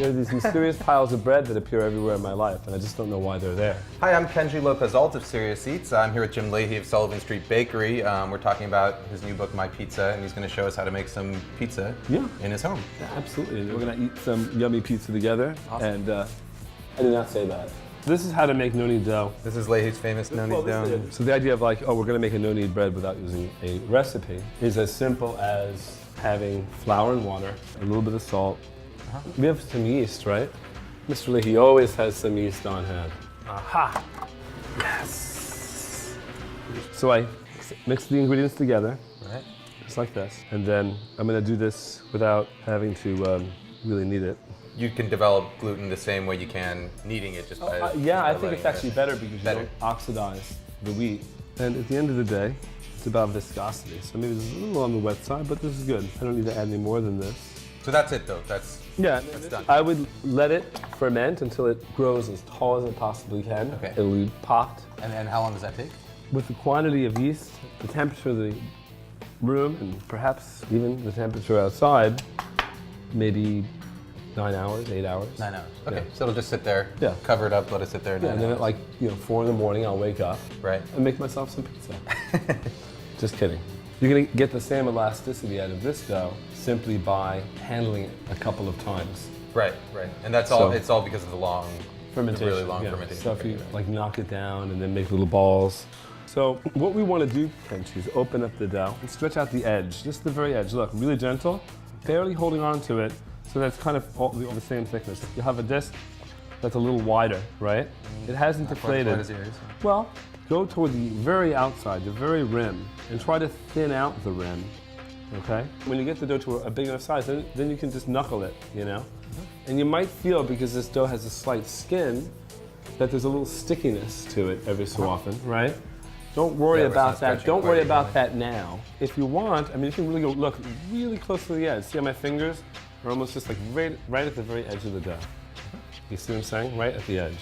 There are these mysterious piles of bread that appear everywhere in my life, and I just don't know why they're there. Hi, I'm Kenji Lopez-Alt of Serious Eats. I'm here with Jim Leahy of Sullivan Street Bakery. We're talking about his new book, My Pizza, and he's going to show us how to make some pizza in his home. Yeah, absolutely. We're going to eat some yummy pizza together. Awesome. And I did not say that. This is how to make no-knead dough. This is Leahy's famous no-knead dough. So the idea of like, oh, we're going to make a no-knead bread without using a recipe is as simple as having flour and water, a little bit of salt. We have some yeast, right? Mr. Leahy always has some yeast on hand. Aha! Yes! So I mix the ingredients together, Right. just like this. And then I'm going to do this without having to really knead it. You can develop gluten the same way you can kneading it just by yeah, I think letting it's actually better because you don't oxidize the wheat. And at the end of the day, it's about viscosity. So maybe it's a little on the wet side, but this is good. I don't need to add any more than this. So that's it though, that's done. I would let it ferment until it grows as tall as it possibly can. Okay. It'll be popped. And how long does that take? With the quantity of yeast, the temperature of the room, and perhaps even the temperature outside, maybe 9 hours, 8 hours. 9 hours. Okay, Yeah. so it'll just sit there, Yeah. cover it up, let it sit there 9 Yeah, and then hours. at like 4 in the morning, I'll wake up Right. and make myself some pizza. Just kidding. You're gonna get the same elasticity out of this dough simply by handling it a couple of times. Right. And that's all, it's all because of the long, Fermentation. really long yeah. fermentation. So if you like knock it down and then make little balls. So what we want to do, Kenji, is open up the dough and stretch out the edge, just the very edge. Look, really gentle, barely holding on to it, so that's kind of all the same thickness. You have a disc that's a little wider, right? It hasn't deflated. What is yours? Well, go toward the very outside, the very rim, and try to thin out the rim, okay? When you get the dough to a big enough size, then you can just knuckle it, And you might feel, because this dough has a slight skin, that there's a little stickiness to it every so often, right? Don't worry about that. Don't worry about that now. If you want, I mean, you can really go look really close to the edge. See how my fingers are almost just like right at the very edge of the dough. You see what I'm saying? Right at the edge.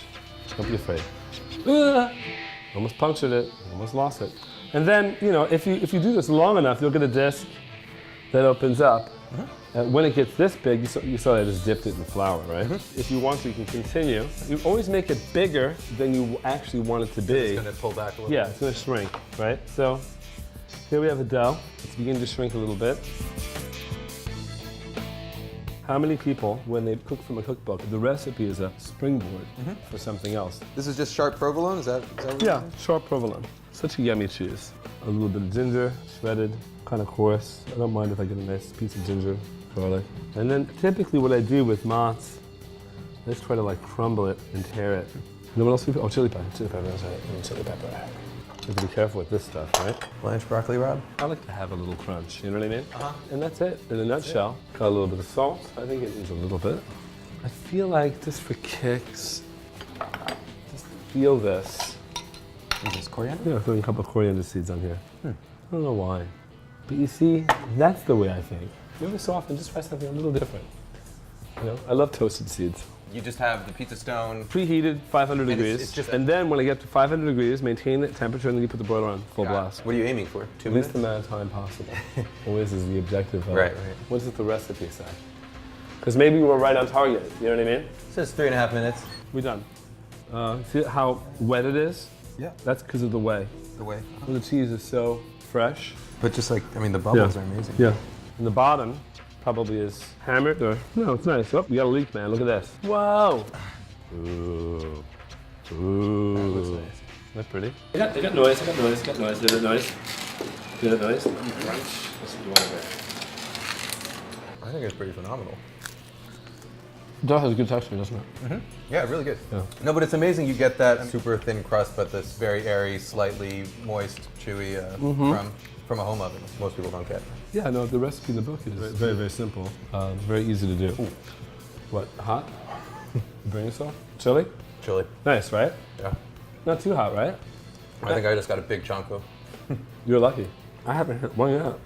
Don't be afraid. Almost punctured it. Almost lost it. And then, if you do this long enough, you'll get a disc that opens up. And when it gets this big, you saw that I just dipped it in flour, right? If you want to, you can continue. You always make it bigger than you actually want it to be. It's going to pull back a little bit. Yeah, it's going to shrink, right? So here we have the dough. It's beginning to shrink a little bit. How many people, when they cook from a cookbook, the recipe is a springboard for something else? This is just sharp provolone, is that what Yeah, sharp provolone. Such a yummy cheese. A little bit of ginger, shredded, kind of coarse. I don't mind if I get a nice piece of ginger, garlic. And then typically what I do with mozz, I just try to like crumble it and tear it. And then what else we put? Oh, chili pepper. Chili pepper, that's right. Chili pepper. You have to be careful with this stuff, right? Blanch broccoli, Rob? I like to have a little crunch, you know what I mean? And that's it, in a nutshell. Got a little bit of salt. I think it needs a little bit. I feel like, just for kicks, just feel this. Is this coriander? Yeah, throwing a couple of coriander seeds on here. I don't know why. But you see, that's the way I think. Every so often, just try something a little different. I love toasted seeds. You just have the pizza stone. Preheated, 500 degrees. It's just and then when I get to 500 degrees, maintain that temperature, and then you put the broiler on full blast. What are you aiming for? 2 At minutes? least the amount of time possible. Always is the objective. Right. What does the recipe say? Because maybe we were right on target, you know what I mean? It says 3.5 minutes. We're done. See how wet it is? Yeah. That's because of the whey. The way. The cheese is so fresh. But just like, the bubbles are amazing. Yeah. And the bottom probably is hammered or, no, it's nice. Oh, we got a leak, man. Look at this. Whoa. Ooh. Ooh. That looks nice. Isn't that pretty? I got noise. Did it noise? Crunch. That's what you want to get. I think it's pretty phenomenal. Dough has good texture, doesn't it? Yeah, really good. Yeah. No, but it's amazing you get that super thin crust, but this very airy, slightly moist, chewy from a home oven. Most people don't get. Yeah, no, the recipe in the book is very, very simple. Very easy to do. Ooh. What, hot? Bring yourself? Chili? Chili. Nice, right? Yeah. Not too hot, right? I think I just got a big chunk though. You're lucky. I haven't hit one yet.